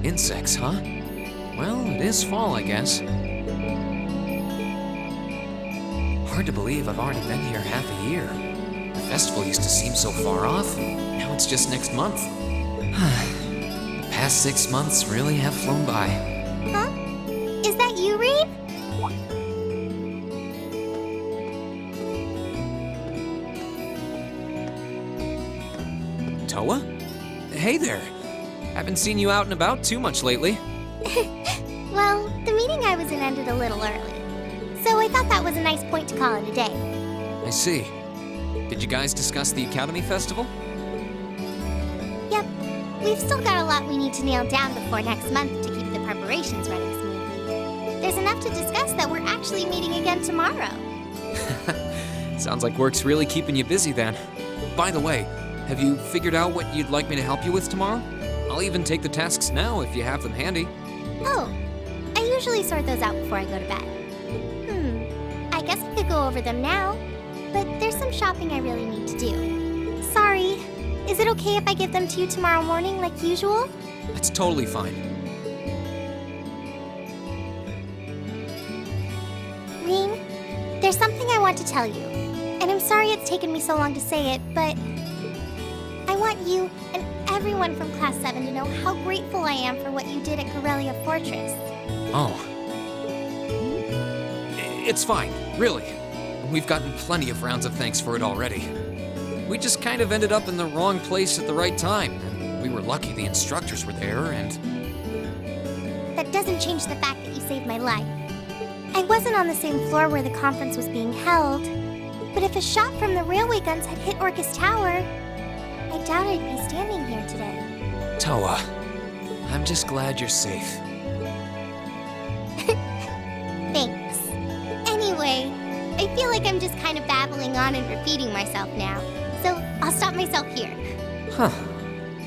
insects, huh? Well, it is fall, I guess. Hard to believe I've already been here half a year. The festival used to seem so far off. Now it's just next month. The past 6 months really have flown by. Huh? Is that you, Rean? Towa? Hey there. Haven't seen you out and about too much lately. Well, the meeting I was in ended a little early, so I thought that was a nice point to call it a day. I see. Did you guys discuss the Academy Festival? Yep. We've still got a lot we need to nail down before next month to keep the preparations running smoothly. There's enough to discuss that we're actually meeting again tomorrow. Sounds like work's really keeping you busy then. By the way, have you figured out what you'd like me to help you with tomorrow? I'll even take the tasks now if you have them handy. Oh, I usually sort those out before I go to bed. I guess I could go over them now, but there's some shopping I really need to do. Sorry, is it okay if I give them to you tomorrow morning like usual? It's totally fine. Rean, there's something I want to tell you, and I'm sorry it's taken me so long to say it, but I want you and everyone from Class 7 to know how grateful I am for what you did at Corellia Fortress. Oh. It's fine, really. We've gotten plenty of rounds of thanks for it already. We just kind of ended up in the wrong place at the right time, and we were lucky the instructors were there, and... That doesn't change the fact that you saved my life. I wasn't on the same floor where the conference was being held, but if a shot from the railway guns had hit Orcus Tower, I doubt I'd be standing here today. Towa, I'm just glad you're safe. Thanks. Anyway, I feel like I'm just kind of babbling on and repeating myself now, so I'll stop myself here. Huh.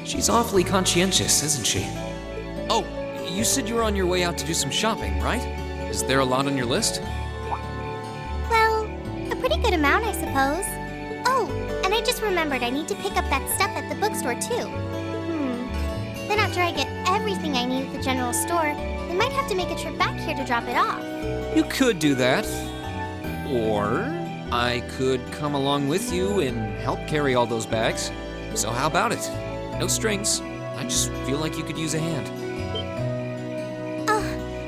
She's awfully conscientious, isn't she? Oh, you said you were on your way out to do some shopping, right? Is there a lot on your list? Well, a pretty good amount, I suppose. Oh, and I just remembered I need to pick up that stuff at the bookstore, too. Then after I get everything I need at the general store, I might have to make a trip back here to drop it off. You could do that. Or I could come along with you and help carry all those bags. So how about it? No strings. I just feel like you could use a hand.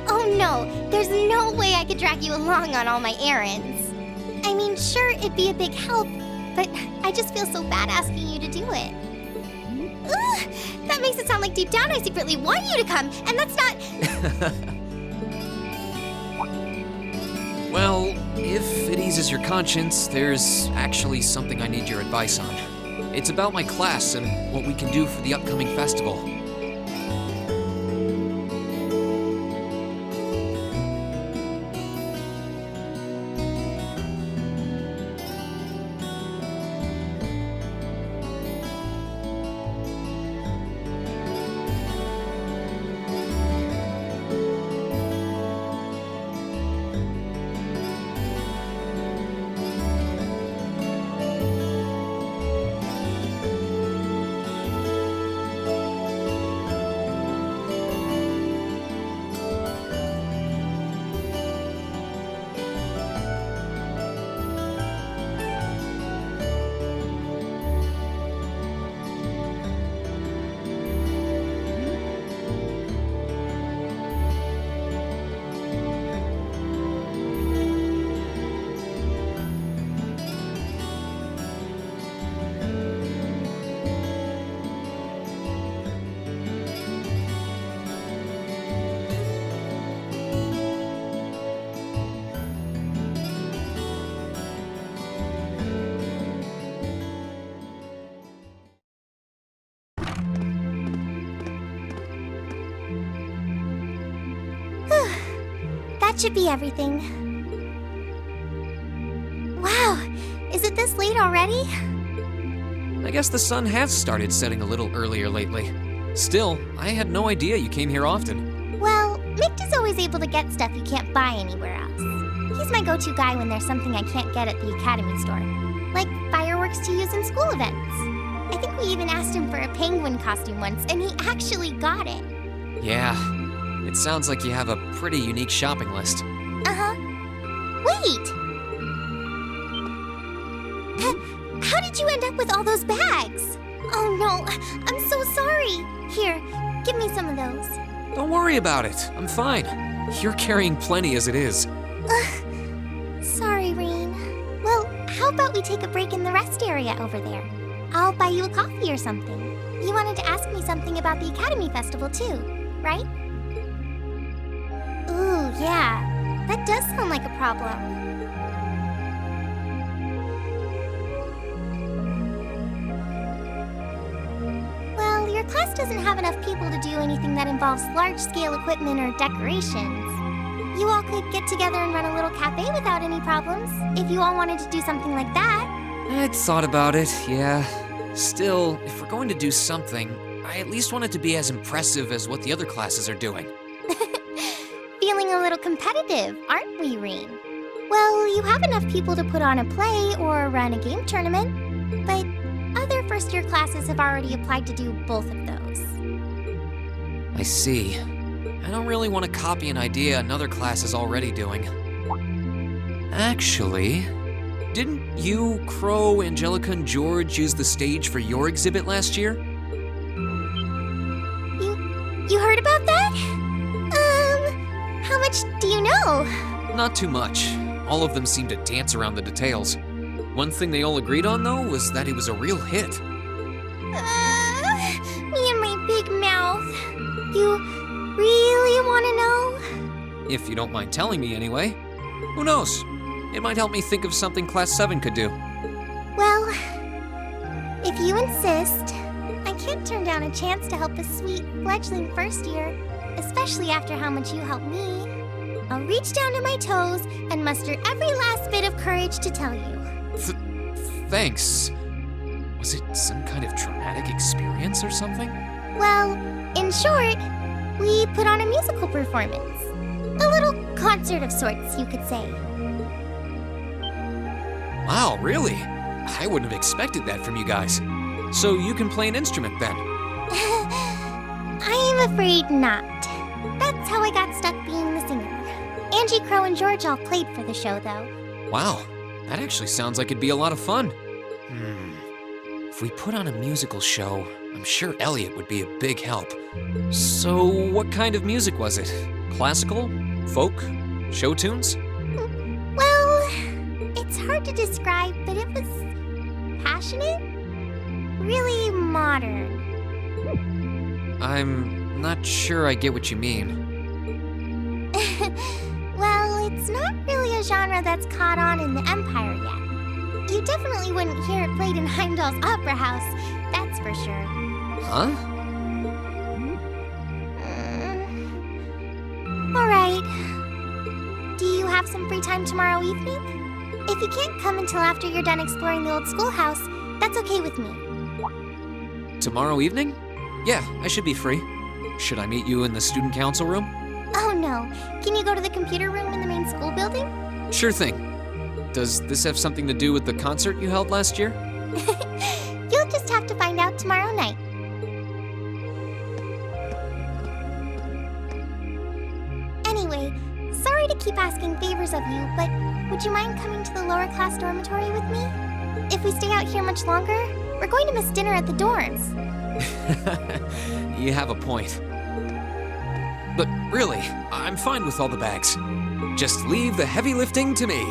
Oh no, there's no way I could drag you along on all my errands. I mean, sure, it'd be a big help, but I just feel so bad asking you to do it. Ugh, that makes it sound like deep down I secretly want you to come, and that's not... Well, if it eases your conscience, there's actually something I need your advice on. It's about my class and what we can do for the upcoming festival. That should be everything. Wow, is it this late already? I guess the sun has started setting a little earlier lately. Still, I had no idea you came here often. Well, Mick is always able to get stuff you can't buy anywhere else. He's my go-to guy when there's something I can't get at the Academy store, like fireworks to use in school events. I think we even asked him for a penguin costume once, and he actually got it. Yeah, it sounds like you have a pretty unique shopping list. Uh-huh. Wait! How did you end up with all those bags? Oh no, I'm so sorry. Here, give me some of those. Don't worry about it, I'm fine. You're carrying plenty as it is. Sorry, Rean. Well, how about we take a break in the rest area over there? I'll buy you a coffee or something. You wanted to ask me something about the Academy Festival too, right? Ooh, yeah. That does sound like a problem. Well, your class doesn't have enough people to do anything that involves large-scale equipment or decorations. You all could get together and run a little cafe without any problems, if you all wanted to do something like that. I'd thought about it, yeah. Still, if we're going to do something, I at least want it to be as impressive as what the other classes are doing. Feeling a little competitive, aren't we, Rean? Well, you have enough people to put on a play or run a game tournament, but other first-year classes have already applied to do both of those. I see. I don't really want to copy an idea another class is already doing. Actually, didn't you, Crow, Angelica, and George use the stage for your exhibit last year? You heard about that? How much do you know? Not too much. All of them seemed to dance around the details. One thing they all agreed on, though, was that it was a real hit. Me and my big mouth. You really want to know? If you don't mind telling me anyway. Who knows? It might help me think of something Class 7 could do. Well, if you insist, I can't turn down a chance to help a sweet, fledgling first year, especially after how much you helped me. I'll reach down to my toes and muster every last bit of courage to tell you. Thanks. Was it some kind of traumatic experience or something? Well, in short, we put on a musical performance. A little concert of sorts, you could say. Wow, really? I wouldn't have expected that from you guys. So you can play an instrument then? I'm afraid not. That's how I got stuck being the singer. Angie, Crow, and George all played for the show, though. Wow, that actually sounds like it'd be a lot of fun. If we put on a musical show, I'm sure Elliot would be a big help. So what kind of music was it? Classical? Folk? Show tunes? Well, it's hard to describe, but it was passionate, really modern. I'm not sure I get what you mean. Well, it's not really a genre that's caught on in the Empire yet. You definitely wouldn't hear it played in Heimdall's Opera House, that's for sure. Huh? All right. Do you have some free time tomorrow evening? If you can't come until after you're done exploring the old schoolhouse, that's okay with me. Tomorrow evening? Yeah, I should be free. Should I meet you in the student council room? Oh no. Can you go to the computer room in the main school building? Sure thing. Does this have something to do with the concert you held last year? You'll just have to find out tomorrow night. Anyway, sorry to keep asking favors of you, but would you mind coming to the lower class dormitory with me? If we stay out here much longer, we're going to miss dinner at the dorms. You have a point. But really, I'm fine with all the bags. Just leave the heavy lifting to me.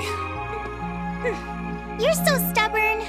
You're so stubborn.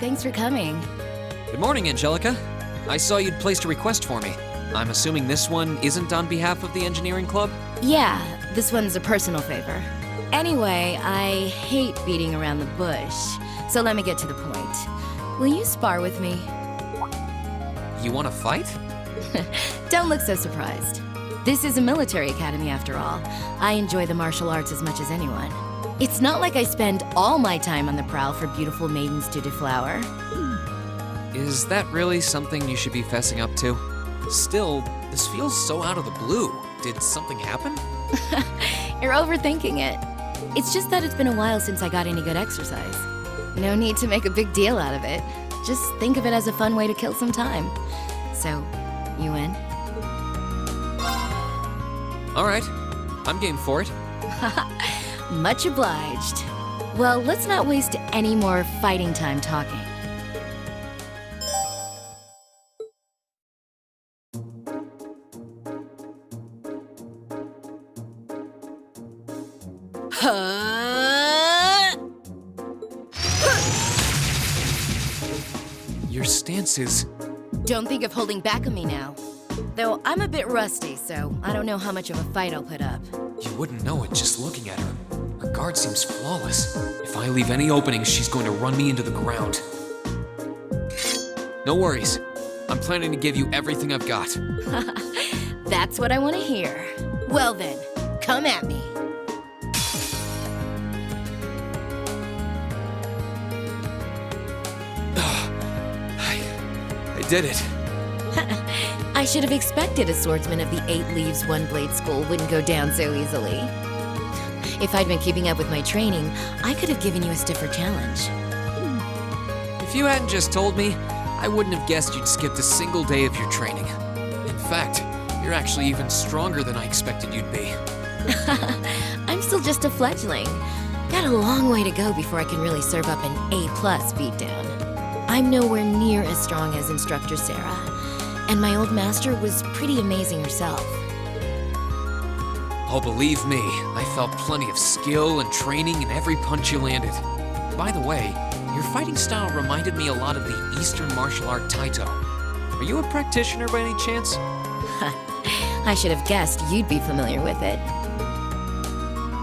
thanks for coming. Good morning, Angelica. I saw you'd placed a request for me. I'm assuming this one isn't on behalf of the engineering club? Yeah, this one's a personal favor. Anyway, I hate beating around the bush, so let me get to the point. Will you spar with me? You want to fight? Don't look so surprised. This is a military academy after all. I enjoy the martial arts as much as anyone. It's not like I spend all my time on the prowl for beautiful maidens to deflower. Is that really something you should be fessing up to? Still, this feels so out of the blue. Did something happen? You're overthinking it. It's just that it's been a while since I got any good exercise. No need to make a big deal out of it. Just think of it as a fun way to kill some time. So, you in? All right, I'm game for it. Much obliged. Well, let's not waste any more fighting time talking. Your stance is... Don't think of holding back on me now. Though I'm a bit rusty, so I don't know how much of a fight I'll put up. You wouldn't know it just looking at her. Her guard seems flawless. If I leave any openings, she's going to run me into the ground. No worries. I'm planning to give you everything I've got. That's what I want to hear. Well then, come at me. I did it. I should have expected a swordsman of the 8 Leaves, 1 Blade school wouldn't go down so easily. If I'd been keeping up with my training, I could have given you a stiffer challenge. If you hadn't just told me, I wouldn't have guessed you'd skipped a single day of your training. In fact, you're actually even stronger than I expected you'd be. I'm still just a fledgling. Got a long way to go before I can really serve up an A+ beatdown. I'm nowhere near as strong as Instructor Sarah, and my old master was pretty amazing herself. Oh, believe me, I felt plenty of skill and training in every punch you landed. By the way, your fighting style reminded me a lot of the Eastern martial art Taito. Are you a practitioner by any chance? I should have guessed you'd be familiar with it.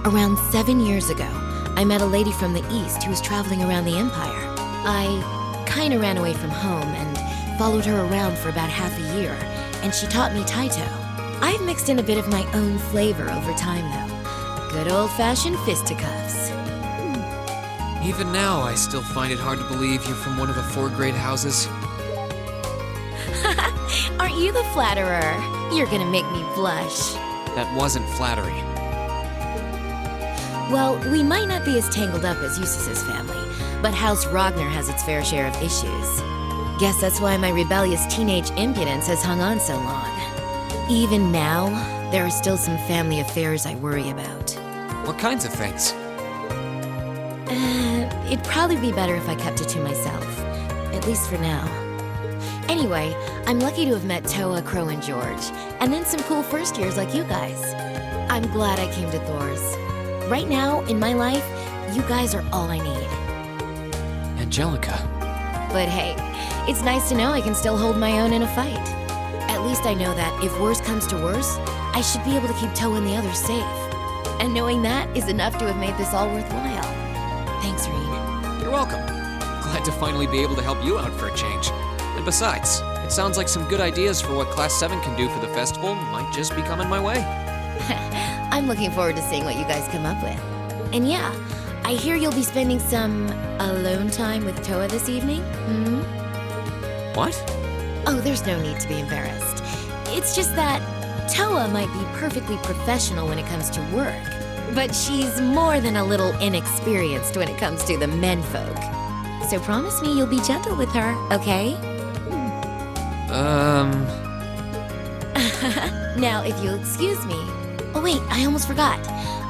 Around 7 years ago, I met a lady from the East who was traveling around the Empire. I kinda ran away from home and followed her around for about half a year, and she taught me Taito. I've mixed in a bit of my own flavor over time, though. Good old-fashioned fisticuffs. Even now, I still find it hard to believe you're from one of the 4 great houses. Aren't you the flatterer? You're gonna make me blush. That wasn't flattery. Well, we might not be as tangled up as Eustace's family, but House Ragnar has its fair share of issues. Guess that's why my rebellious teenage impudence has hung on so long. Even now, there are still some family affairs I worry about. What kinds of things? It'd probably be better if I kept it to myself, at least for now. Anyway, I'm lucky to have met Towa, Crow, and George, and then some cool first years like you guys. I'm glad I came to Thor's. Right now, in my life, you guys are all I need. Angelica. But hey, it's nice to know I can still hold my own in a fight. At least I know that if worse comes to worse, I should be able to keep Towa and the others safe. And knowing that is enough to have made this all worthwhile. Thanks, Rean. You're welcome. Glad to finally be able to help you out for a change. And besides, it sounds like some good ideas for what Class 7 can do for the festival might just be coming my way. I'm looking forward to seeing what you guys come up with. And yeah, I hear you'll be spending some alone time with Towa this evening, hmm? What? Oh, there's no need to be embarrassed. It's just that Towa might be perfectly professional when it comes to work, but she's more than a little inexperienced when it comes to the menfolk. So promise me you'll be gentle with her, okay? Now, if you'll excuse me... Oh wait, I almost forgot.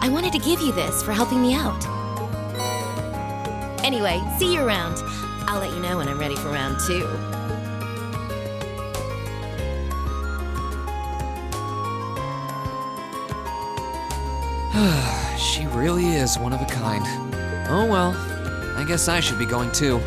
I wanted to give you this for helping me out. Anyway, see you around. I'll let you know when I'm ready for round 2. She really is one of a kind. Oh well, I guess I should be going too.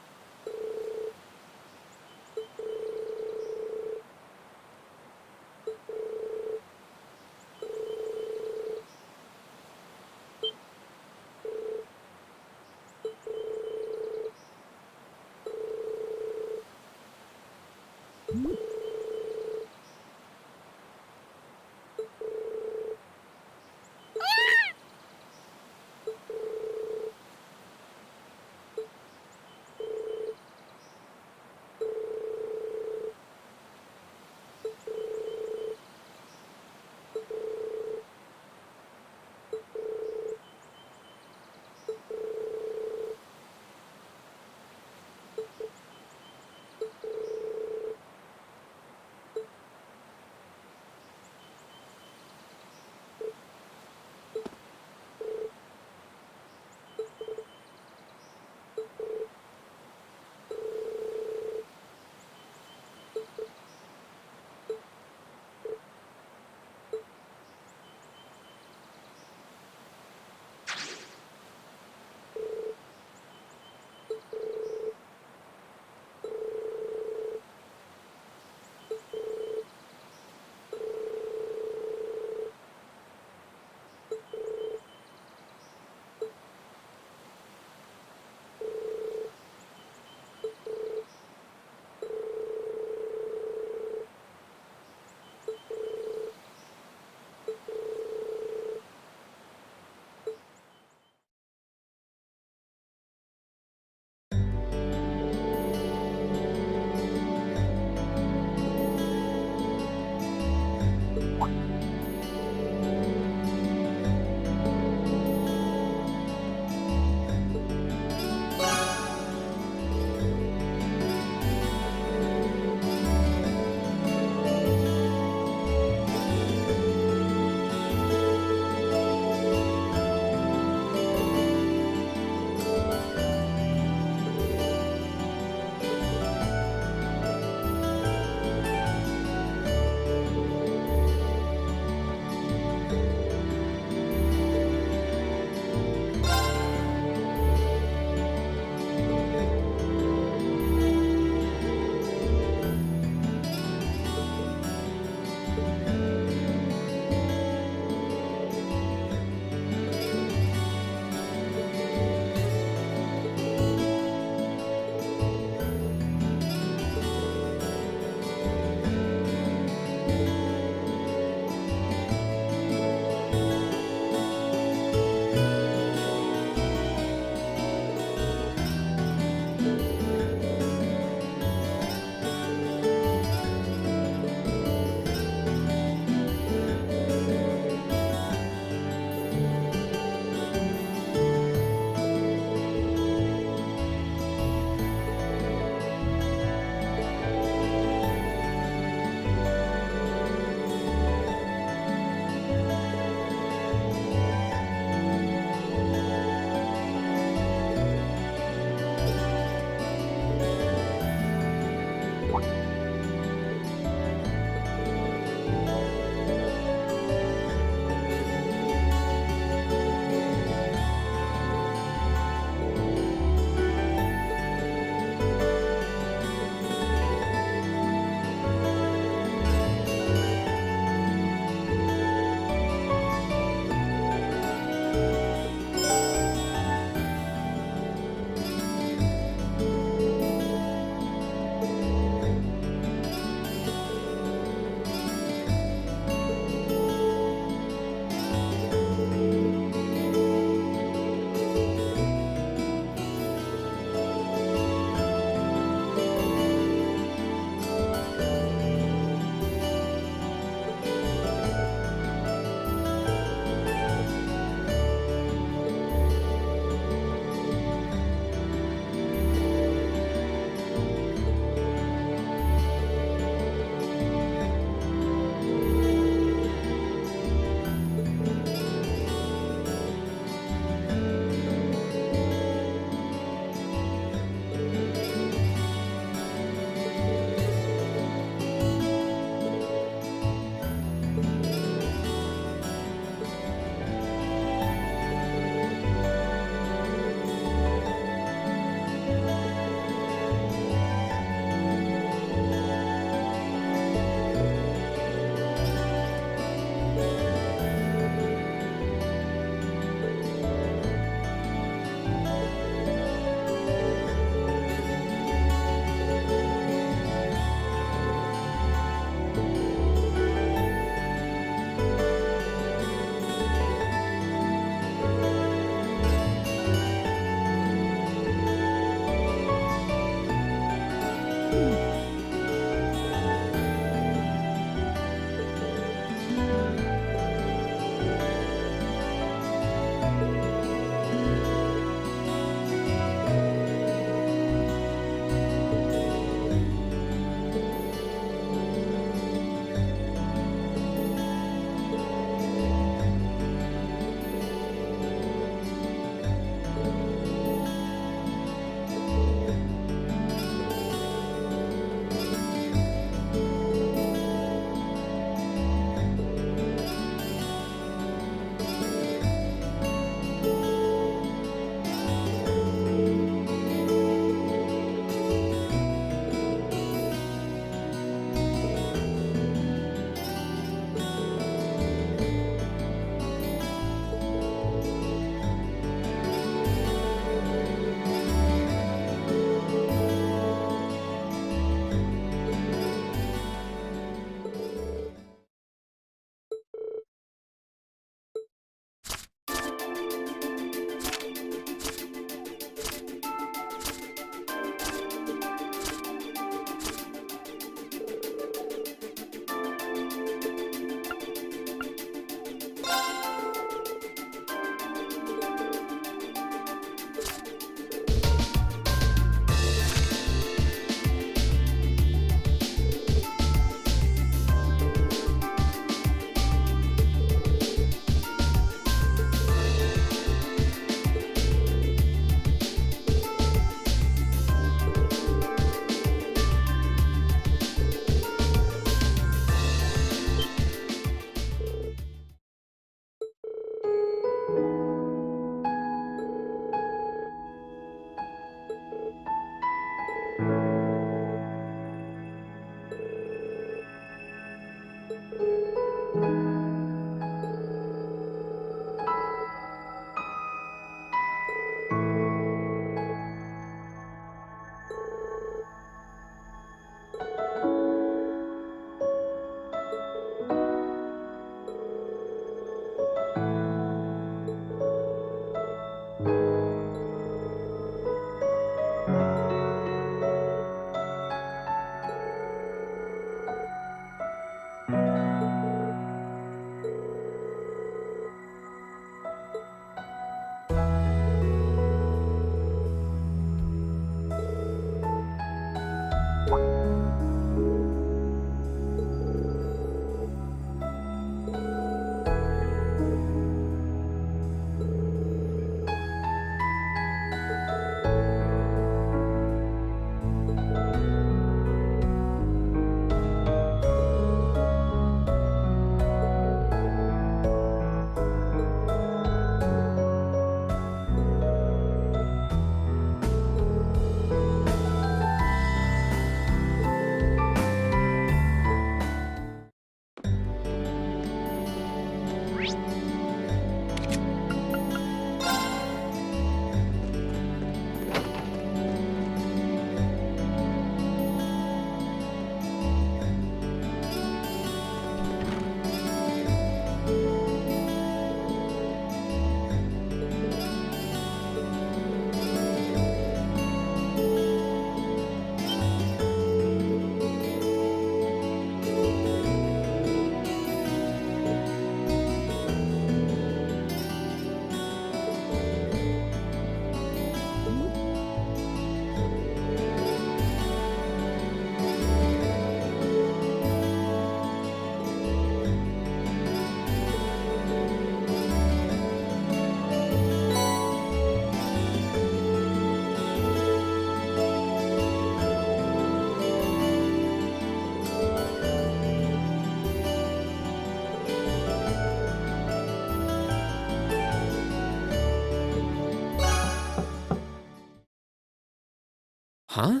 Huh?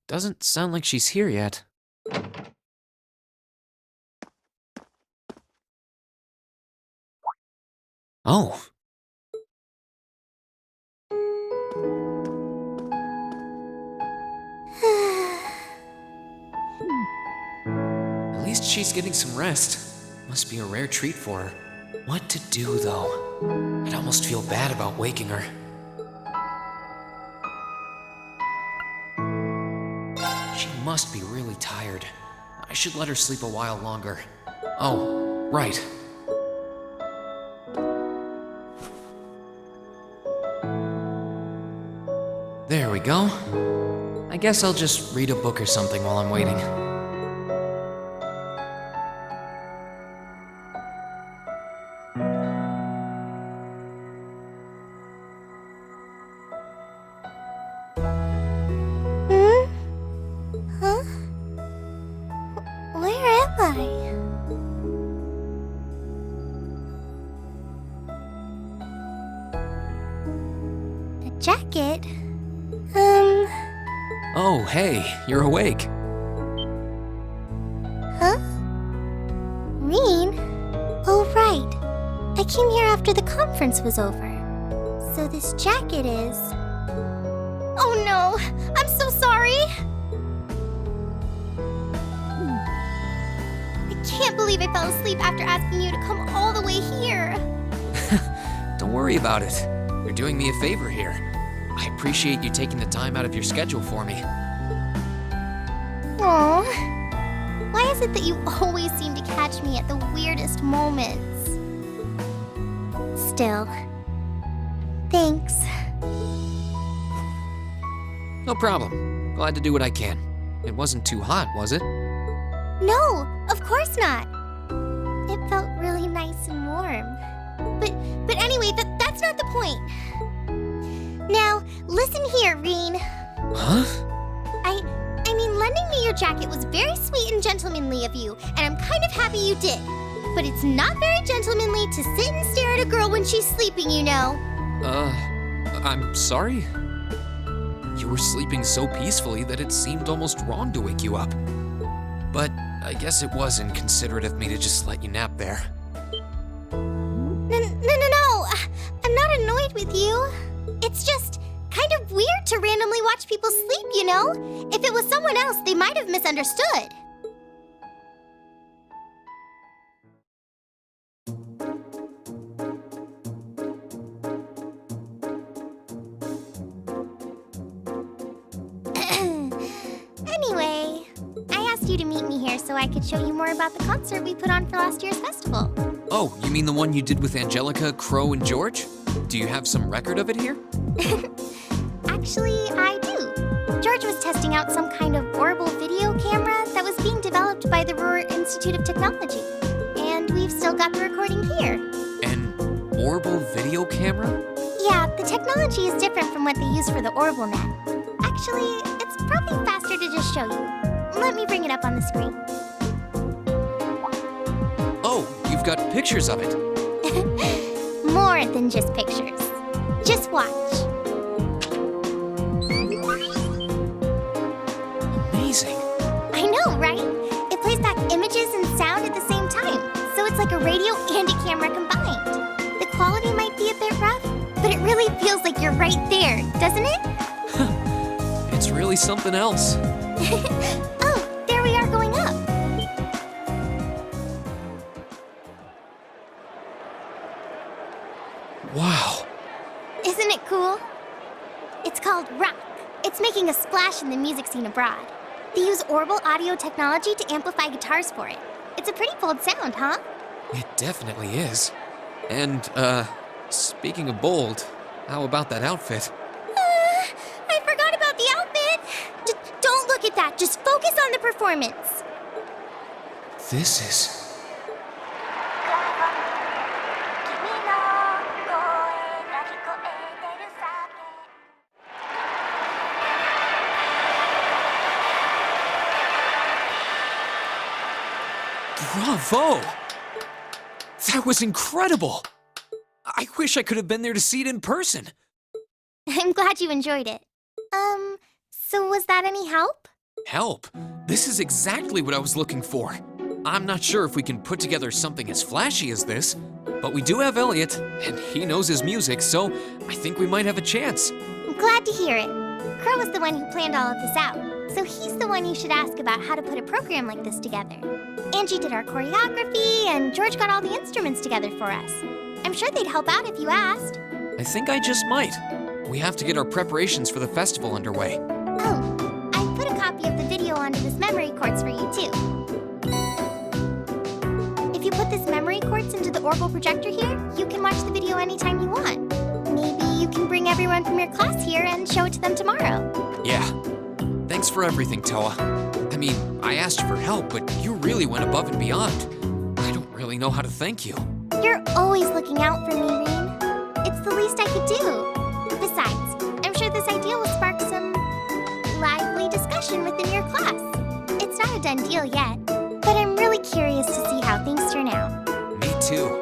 Doesn't sound like she's here yet. Oh. At least she's getting some rest. Must be a rare treat for her. What to do, though? I'd almost feel bad about waking her. She must be really tired. I should let her sleep a while longer. Oh, right. There we go. I guess I'll just read a book or something while I'm waiting. Huh? Where am I? A jacket? Oh, hey, you're awake. Huh? Rean? Oh, right. I came here after the conference was over. So this jacket is... Oh no! I'm so sorry! I can't believe I fell asleep after asking you to come all the way here. Don't worry about it. You're doing me a favor here. I appreciate you taking the time out of your schedule for me. Aww. Why is it that you always seem to catch me at the weirdest moments? Still, thanks. No problem. Glad to do what I can. It wasn't too hot, was it? No, of course not. It felt really nice and warm. But anyway, that's not the point. Now, listen here, Rean. Huh? I mean, lending me your jacket was very sweet and gentlemanly of you, and I'm kind of happy you did. But it's not very gentlemanly to sit and stare at a girl when she's sleeping, you know. I'm sorry? You were sleeping so peacefully that it seemed almost wrong to wake you up. But I guess it was inconsiderate of me to just let you nap there. No. I'm not annoyed with you. It's just kind of weird to randomly watch people sleep, you know? If it was someone else, they might have misunderstood. Anyway, I asked you to meet me here so I could show you more about the concert we put on for last year's festival. Oh, you mean the one you did with Angelica, Crow, and George? Do you have some record of it here? Actually, I do. George was testing out some kind of orbital video camera that was being developed by the Roer Institute of Technology. And we've still got the recording here. An orbital video camera? Yeah, the technology is different from what they use for the orbital net. Actually, it's probably faster to just show you. Let me bring it up on the screen. Oh, you've got pictures of it. More than just pictures. Just watch. Amazing. I know, right? It plays back images and sound at the same time, so it's like a radio and a camera combined. The quality might be a bit rough, but it really feels like you're right there, doesn't it? It's really something else. Oh, there we are going up. Wow. Isn't it cool? It's called rock. It's making a splash in the music scene abroad. They use orbital audio technology to amplify guitars for it. It's a pretty bold sound, huh? It definitely is. And, speaking of bold, how about that outfit? I forgot about the outfit. Don't look at that. Just focus on the performance. This is... Bravo! That was incredible! I wish I could have been there to see it in person. I'm glad you enjoyed it. So was that any help? Help? This is exactly what I was looking for. I'm not sure if we can put together something as flashy as this, but we do have Elliot, and he knows his music, so I think we might have a chance. I'm glad to hear it. Crow was the one who planned all of this out, so he's the one you should ask about how to put a program like this together. Angie did our choreography, and George got all the instruments together for us. I'm sure they'd help out if you asked. I think I just might. We have to get our preparations for the festival underway. Oh, I put a copy of the video onto this memory quartz for you, too. If you put this memory quartz into the orbital projector here, you can watch the video anytime you want. Maybe you can bring everyone from your class here and show it to them tomorrow. Yeah. Thanks for everything, Towa. I mean, I asked you for help, but you really went above and beyond. I don't really know how to thank you. You're always looking out for me, Rean. It's the least I could do. Besides, I'm sure this idea will spark some lively discussion within your class. It's not a done deal yet, but I'm really curious to see how things turn out. Me too.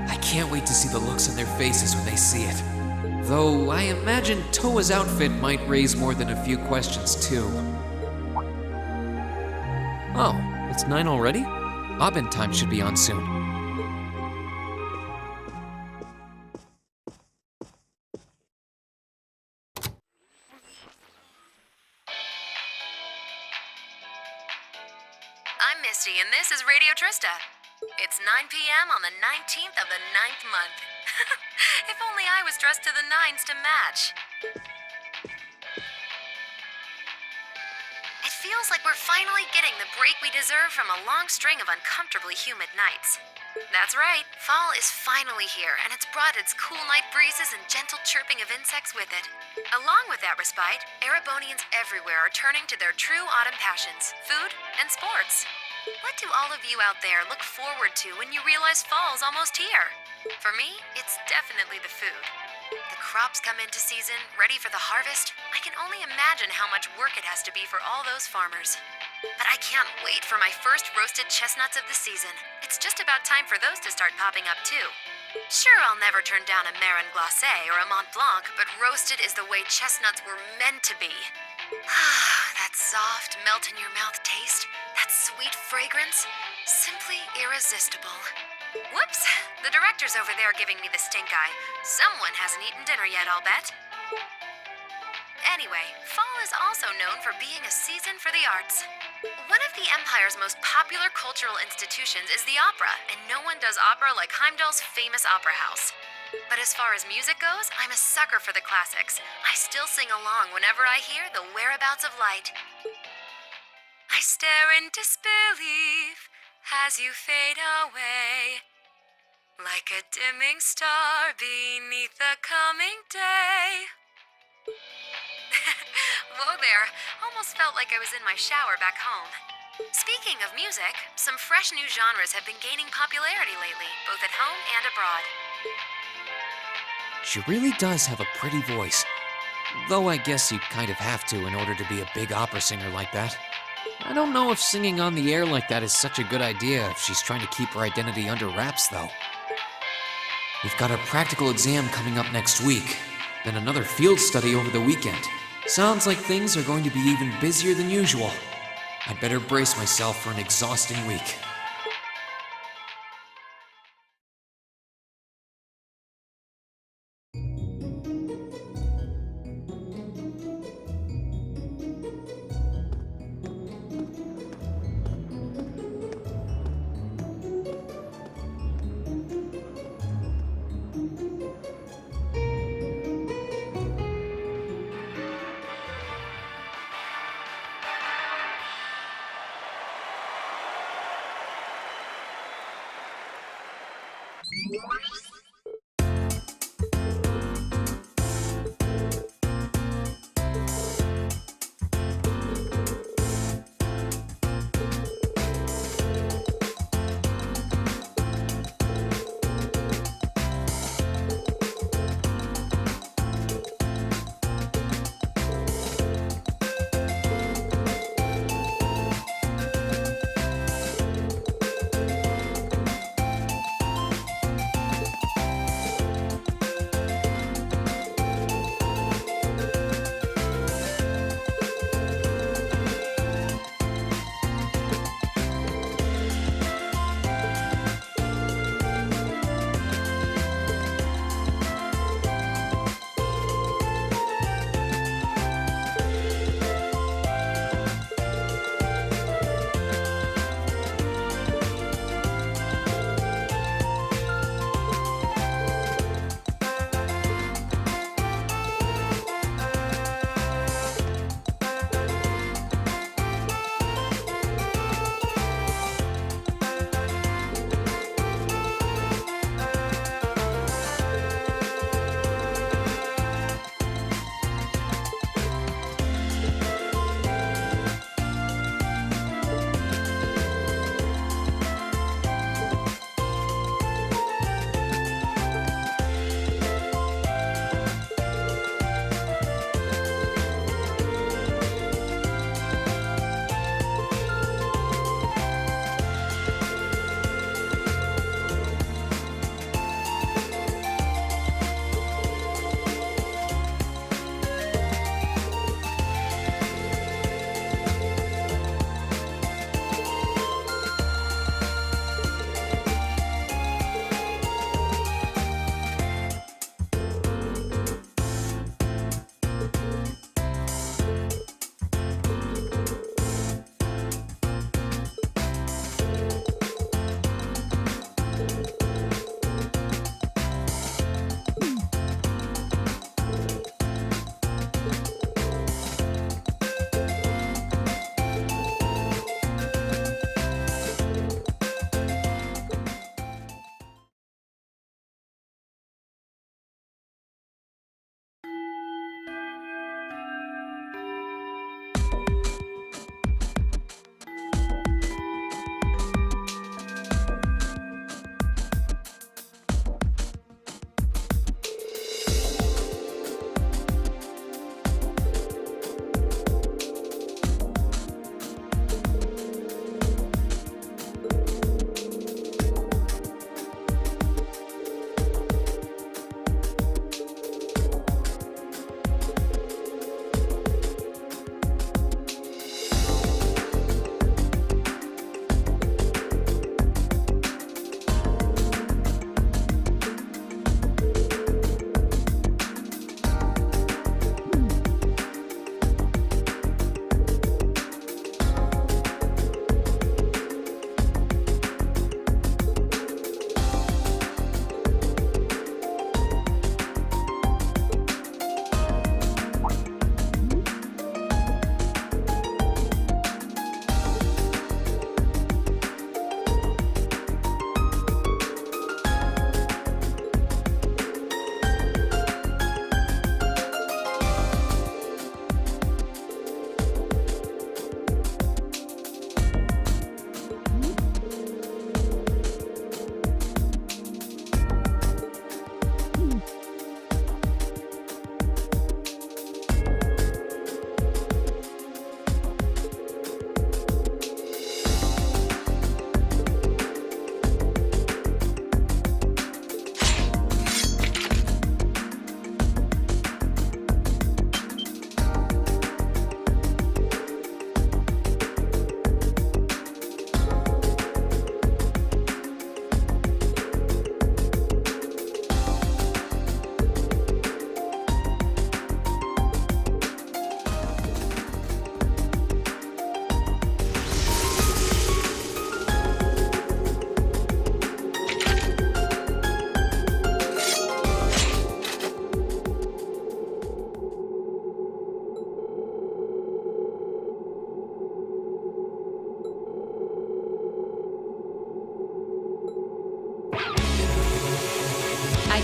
I can't wait to see the looks on their faces when they see it. Though I imagine Towa's outfit might raise more than a few questions too. Oh, it's 9 already? Abend time should be on soon. I'm Misty, and this is Radio Trista. It's 9 p.m. on the 19th of the 9th month. If only I was dressed to the nines to match. It feels like we're finally getting the break we deserve from a long string of uncomfortably humid nights. That's right, fall is finally here, and it's brought its cool night breezes and gentle chirping of insects with it. Along with that respite, Erebonians everywhere are turning to their true autumn passions, food and sports. What do all of you out there look forward to when you realize fall's almost here? For me, it's definitely the food. The crops come into season, ready for the harvest. I can only imagine how much work it has to be for all those farmers. But I can't wait for my first roasted chestnuts of the season. It's just about time for those to start popping up too. Sure, I'll never turn down a Marron Glacé or a Mont Blanc, but roasted is the way chestnuts were meant to be. That soft, melt-in-your-mouth taste, that sweet fragrance, simply irresistible. Whoops! The director's over there giving me the stink eye. Someone hasn't eaten dinner yet, I'll bet. Anyway, fall is also known for being a season for the arts. One of the Empire's most popular cultural institutions is the opera, and no one does opera like Heimdall's famous opera house. But as far as music goes, I'm a sucker for the classics. I still sing along whenever I hear The Whereabouts of Light. I stare in disbelief as you fade away, like a dimming star beneath the coming day. Whoa there, almost felt like I was in my shower back home. Speaking of music, some fresh new genres have been gaining popularity lately, both at home and abroad. She really does have a pretty voice. Though I guess you kind of have to in order to be a big opera singer like that. I don't know if singing on the air like that is such a good idea if she's trying to keep her identity under wraps, though. We've got our practical exam coming up next week, then another field study over the weekend. Sounds like things are going to be even busier than usual. I'd better brace myself for an exhausting week.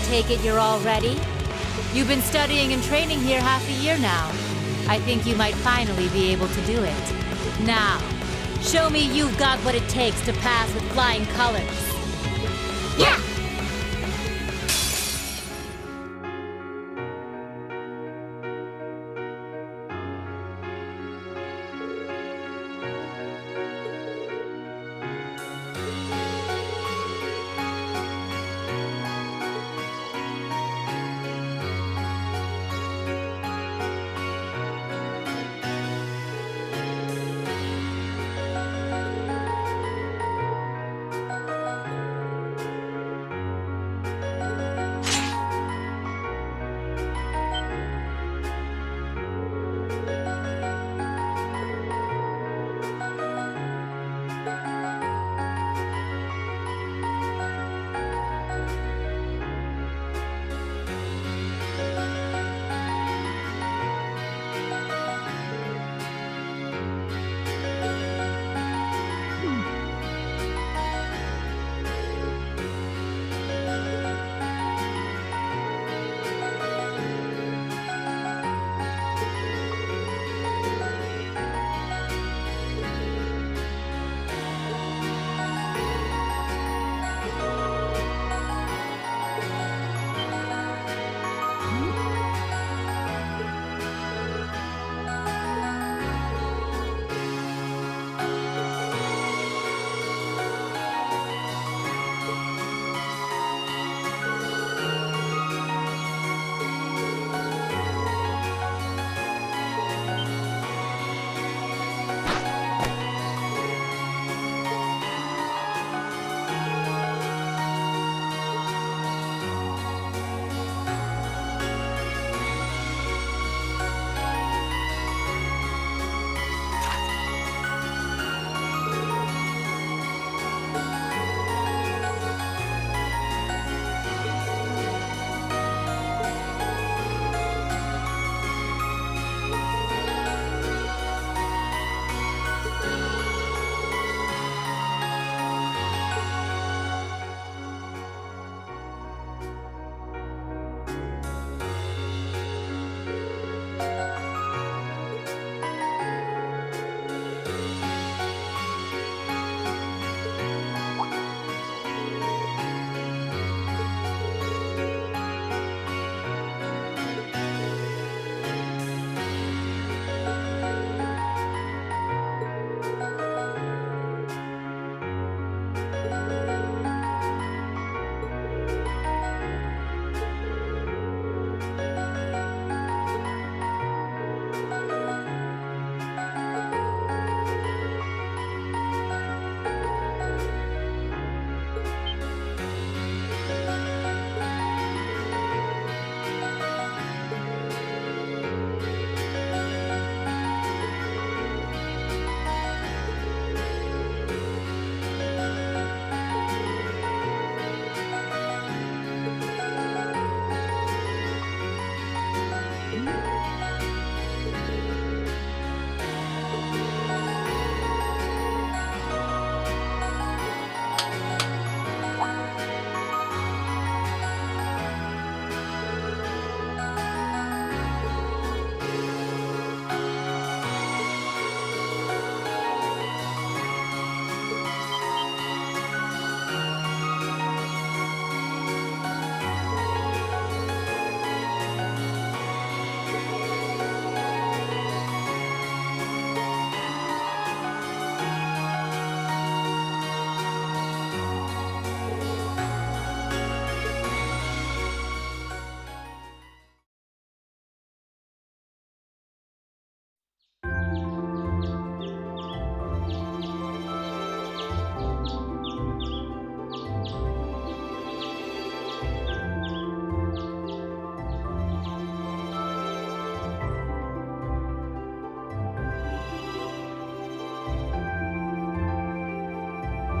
take it you're all ready? You've been studying and training here half a year now. I think you might finally be able to do it. Now, show me you've got what it takes to pass with flying colors. Yeah!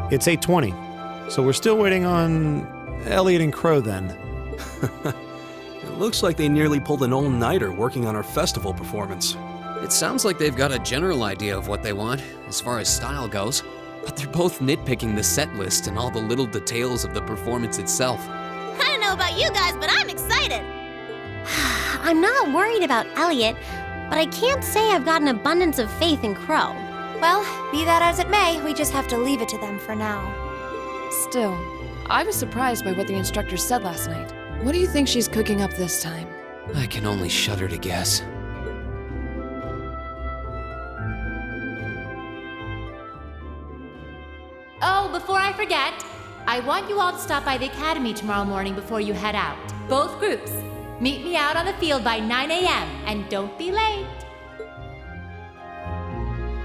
It's 8:20, so we're still waiting on Elliot and Crow then. It looks like they nearly pulled an all-nighter working on our festival performance. It sounds like they've got a general idea of what they want, as far as style goes. But they're both nitpicking the set list and all the little details of the performance itself. I don't know about you guys, but I'm excited. I'm not worried about Elliot, but I can't say I've got an abundance of faith in Crow. Well, be that as it may, we just have to leave it to them for now. Still, I was surprised by what the instructor said last night. What do you think she's cooking up this time? I can only shudder to guess. Oh, before I forget, I want you all to stop by the academy tomorrow morning before you head out. Both groups. Meet me out on the field by 9 a.m. and don't be late.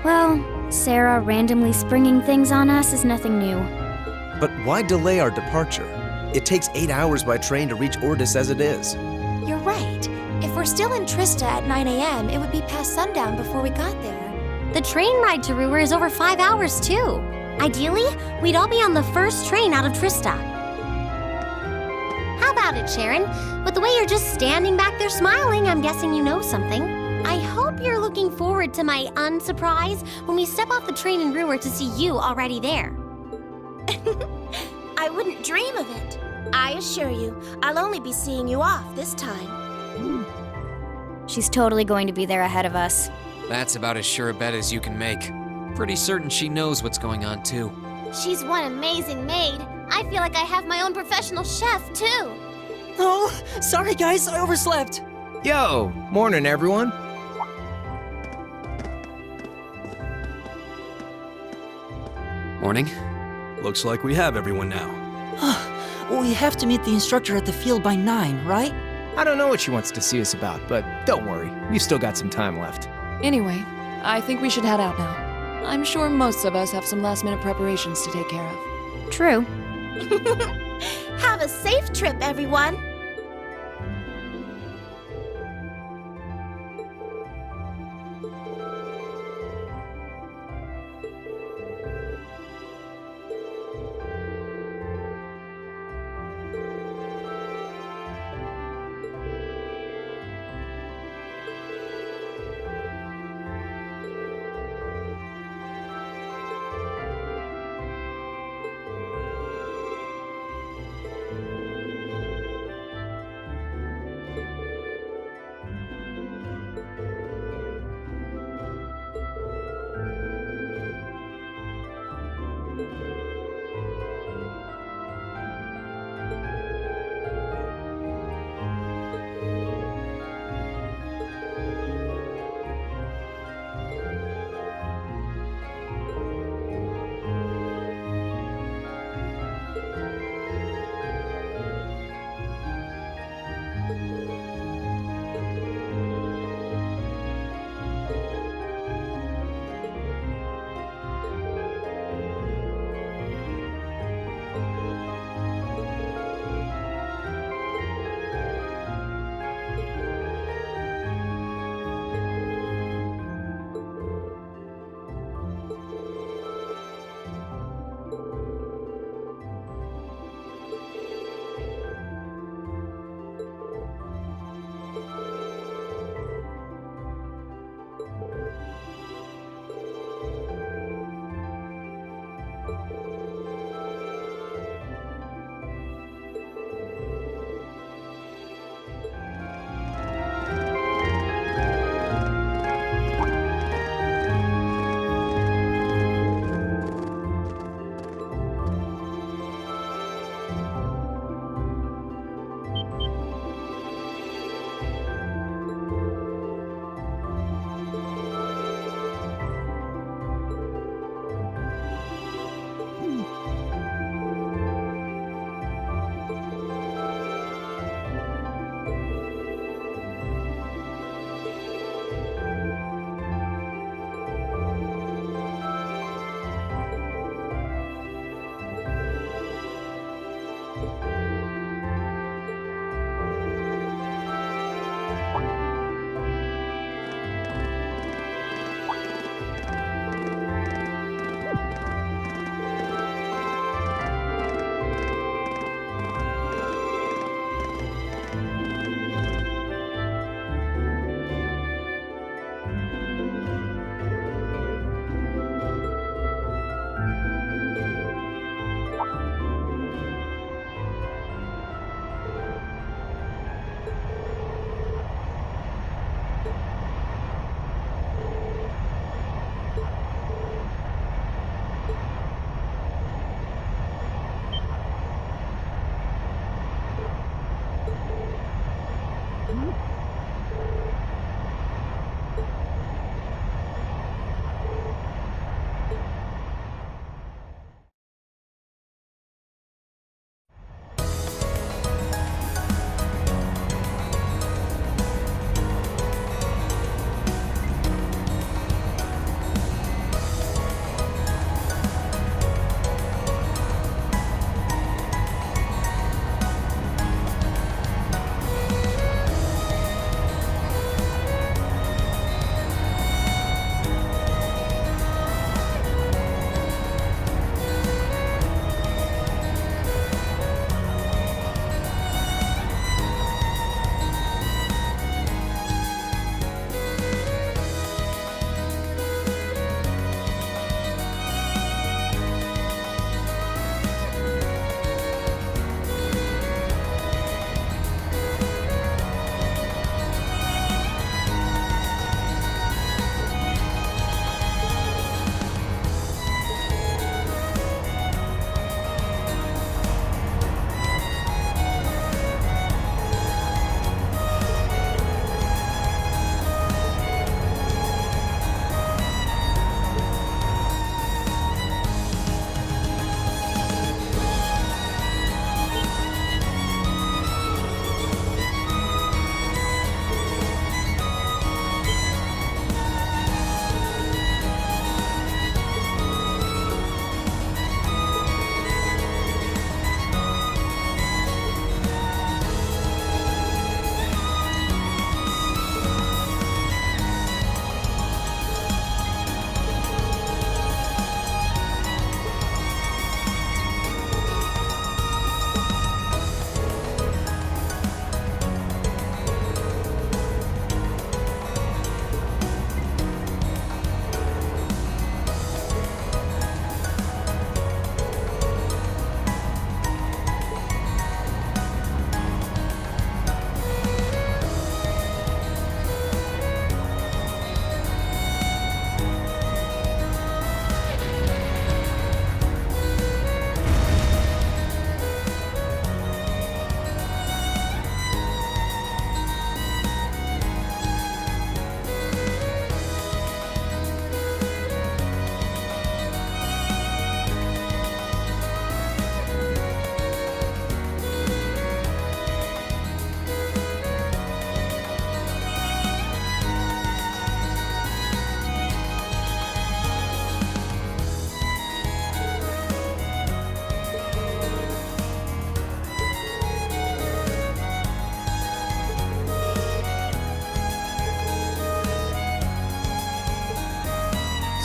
Well, Sarah randomly springing things on us is nothing new. But why delay our departure? It takes 8 hours by train to reach Ordis as it is. You're right. If we're still in Trista at 9 a.m., it would be past sundown before we got there. The train ride to Roer is over 5 hours, too. Ideally, we'd all be on the first train out of Trista. How about it, Sharon? With the way you're just standing back there smiling, I'm guessing you know something. I hope you're looking forward to my unsurprise when we step off the train in Roer to see you already there. I wouldn't dream of it. I assure you, I'll only be seeing you off this time. She's totally going to be there ahead of us. That's about as sure a bet as you can make. Pretty certain she knows what's going on, too. She's one amazing maid. I feel like I have my own professional chef, too. Oh, sorry guys, I overslept. Yo, morning everyone. Morning. Looks like we have everyone now. We have to meet the instructor at the field by 9, right? I don't know what she wants to see us about, but don't worry, we've still got some time left. Anyway, I think we should head out now. I'm sure most of us have some last-minute preparations to take care of. True. Have a safe trip, everyone.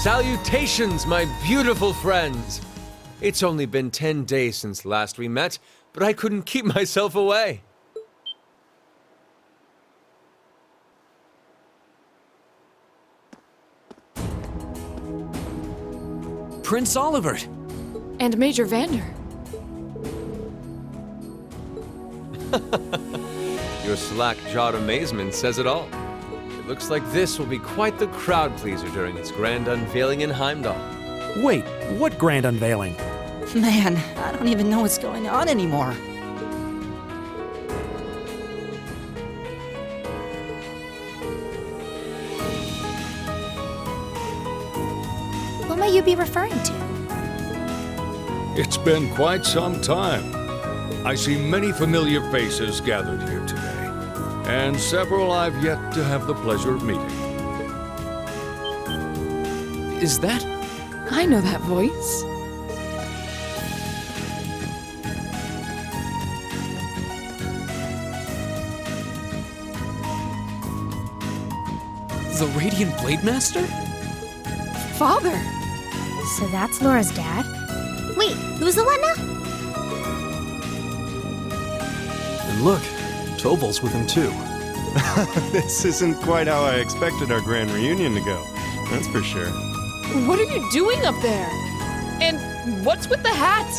Salutations, my beautiful friends! It's only been 10 days since last we met, but I couldn't keep myself away. Prince Olivert! And Major Vander. Your slack-jawed amazement says it all. It looks like this will be quite the crowd-pleaser during its grand unveiling in Heimdall. Wait, what grand unveiling? Man, I don't even know what's going on anymore. What might you be referring to? It's been quite some time. I see many familiar faces gathered here today, and several I've yet to have the pleasure of meeting. Is that? I know that voice. The Radiant Blade Master? Father! So that's Laura's dad? Wait, who's the what now? And look, Toval's with him too. This isn't quite how I expected our grand reunion to go, that's for sure. What are you doing up there? And what's with the hat?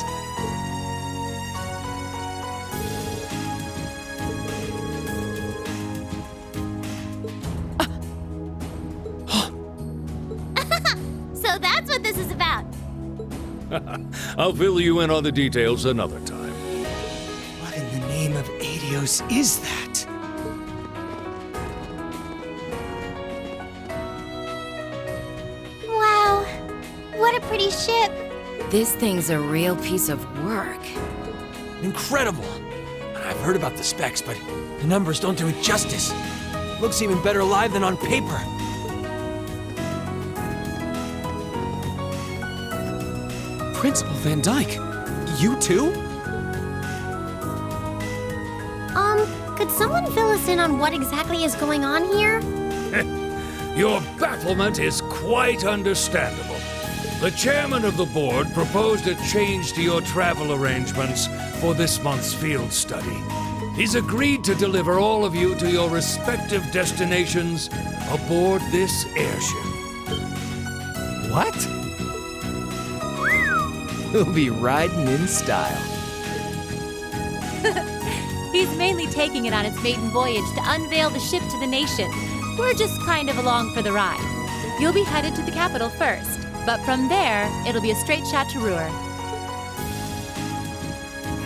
So that's what this is about. I'll fill you in on the details another time. What in the name of Adios is that? Wow, what a pretty ship. This thing's a real piece of work. Incredible! I've heard about the specs, but the numbers don't do it justice. Looks even better live than on paper. Principal Van Dyke, you too? Could someone fill us in on what exactly is going on here? Your bafflement is quite understandable. The chairman of the board proposed a change to your travel arrangements for this month's field study. He's agreed to deliver all of you to your respective destinations aboard this airship. What? We'll be riding in style. He's mainly taking it on its maiden voyage to unveil the ship to the nation. We're just kind of along for the ride. You'll be headed to the capital first, but from there, it'll be a straight shot to Roer.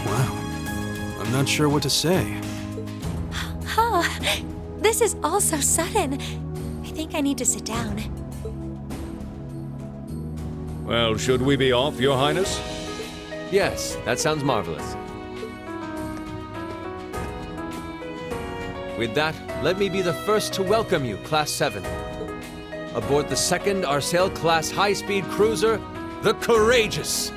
Wow. I'm not sure what to say. Oh, this is all so sudden. I think I need to sit down. Well, should we be off, Your Highness? Yes, that sounds marvelous. With that, let me be the first to welcome you, Class 7. Aboard the second Arcel-class high-speed cruiser, the Courageous.